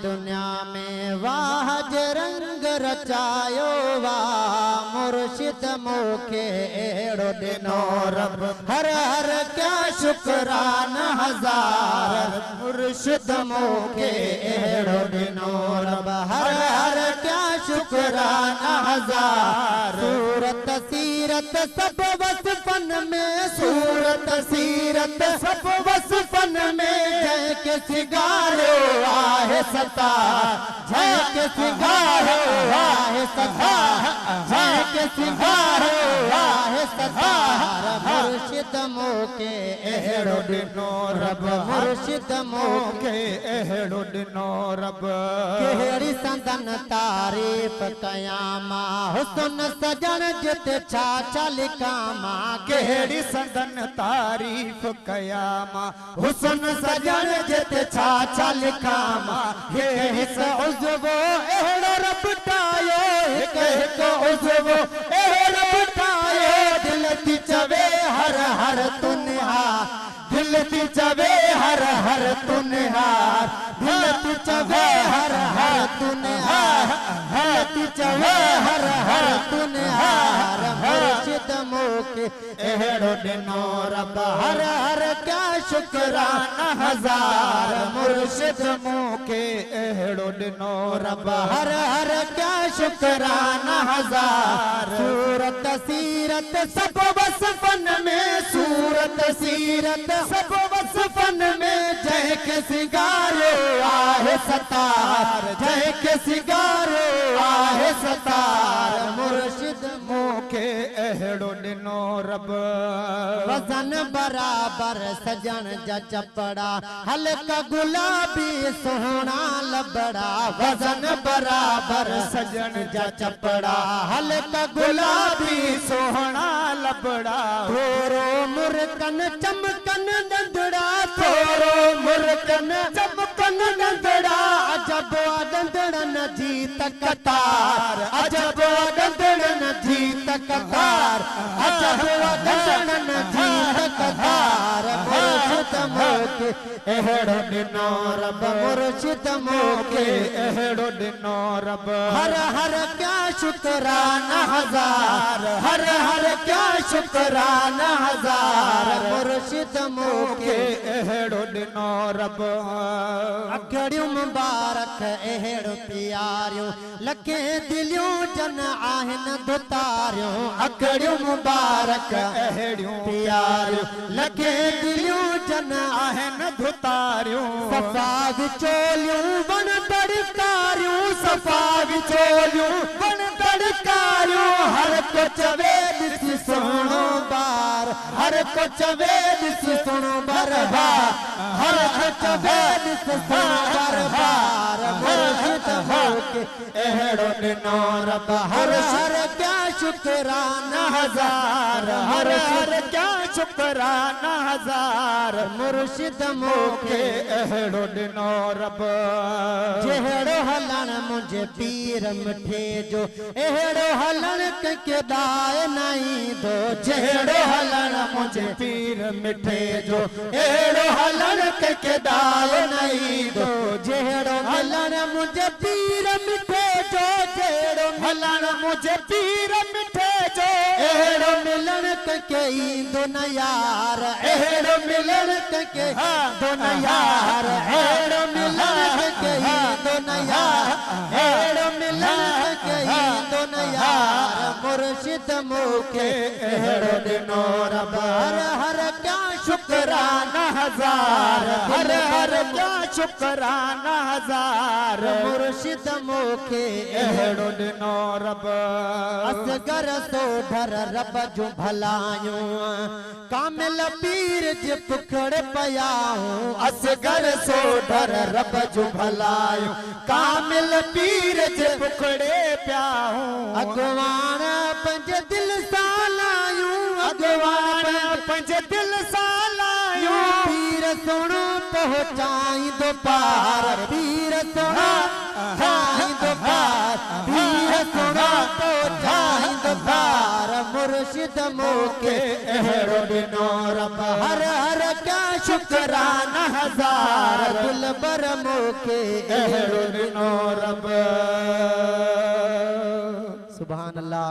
दुनिया में वाह रंग रचायो वाह मुर्शिद मोखे एड़ो दिनो रब हर हर क्या शुक्राना हजार मुर्शिद मोखे एड़ो दिनो रब हर हर क्या शुक्राना हजार सूरत सीरत सब वसफन में सूरत सीरत सब वसफन में जय के सिगारो आहे सता जय के सिगारो आहे सता जय के सिगारो आहे सता मुर्शिद मोखे एड़ो दिनो रब मुर्शिद मोखे एड़ो दिनो रब केहड़ी संदन तारीफ कयामा हुस्न सजन जित छा लिखामा केहड़ी संदन तारीफ कयामा हुस्न सजन जित छा लिखामा हिक उज़्वो एड़ो रब ठायो हिक उज़्वो एड़ो रब ठायो दिल थी चवे हर हर तुनिहा दिल थी चवे हर हर तुनिहार दिल थी चवे हर हर तुनिहार दिल थी चवे हर हर तुनिहार मुर्शिद मोखे एड़ो दिनो रब हर हर क्या शुक्राना हजार मुर्शिद मोखे एड़ो दिनो रब हर हर क्या शुक्राना हजार सूरत सीरत सब वसफन में सूरत सीरत सब वसफन में जय के सिगारो आहे सतार जय के सिगारो आहे सतार मुर्शिद मोखे एड़ो दिनो रब वजन बराबर सजन जा चपड़ा हल्का गुलाबी सोहना लबड़ा वजन बराबर सजन जा चपड़ा हल्का गुलाबी सोहना लबड़ा थोरो मुर्कन चमकन दंदड़ा थोरो मुर्कन चमकन दंदड़ा अजब दंदड़न जीत कतार अजब दंदड़न जीत कतार अजब दंदड़न जीत कतार मुर्शिद मोखे एड़ो दिनो रब मुर्शिद मोखे एड़ो दिनो रब हर हर क्या शुक्राना हजार हर हर क्या शुक्राना हजार मुर्शिद मोखे एड़ो दिनो रब अखड़ियों मुबारक एड़ो प्यारियों लखे दिलियों जन आहन दुतारियों अखड़ियों मुबारक एड़ियों प्यारियों लखे दिलियों जन आहन दुतारियों सफा विचोलियों बन तड़कारियों सफा विचोलियों बन तड़कारियों हर को चवे दिस सुनो बार हर को चवे दिस सुनो बरबार हर को चवे दिस सुनो बरबार मुर्शिद मोखे एड़ो दिनो रब हर हर क्या शुक्राना हजार हर हर क्या शुक्राना हजार मुर्शिद मोखे एड़ो दिनो रब जेड़ो हलन मुझे पीर मिठे जो एड़ो हलन के दाए नहीं दो जेड़ो हलन मुझे पीर मिठे जो एड़ो हलन के दाए नहीं दो जेड़ो हलन मुझे पीर मिठे जो जेड़ो हलन मुझे पीर मिठे जो एड़ो मिलन के ईंदो न यार एड़ो मिलन के दो न यार एड़ो मिलन के ईंदो न यार एड़ो मिलन के ईंदो न यार मुर्शिद मोखे एड़ो दिनो रब हर हर क्या शुक्राना हजार हर हर क्या शुक्राना हजार मुर्शिद मोखे एड़ो दिनो रब असगर सोढर रब जो भलायूं कामिल पीर जे पुखड़ पयाऊं असगर सोढर रब जो भलायूं कामिल पीर जे पुखड़े प्याऊं अगवान पंज दिल सालायूं अगवान पंज दिल सालायूं पीर सोना पहुंचाईंदो पार पीर सोना जाईंदो पार पीर सोना पहुंचाईंदो पार मुर्शिद मोके अहिड़ो ॾिनो रब हर हर क्या शुकराना हज़ार दिलबर मोके अहिड़ो ॾिनो रब सुभान अल्लाह।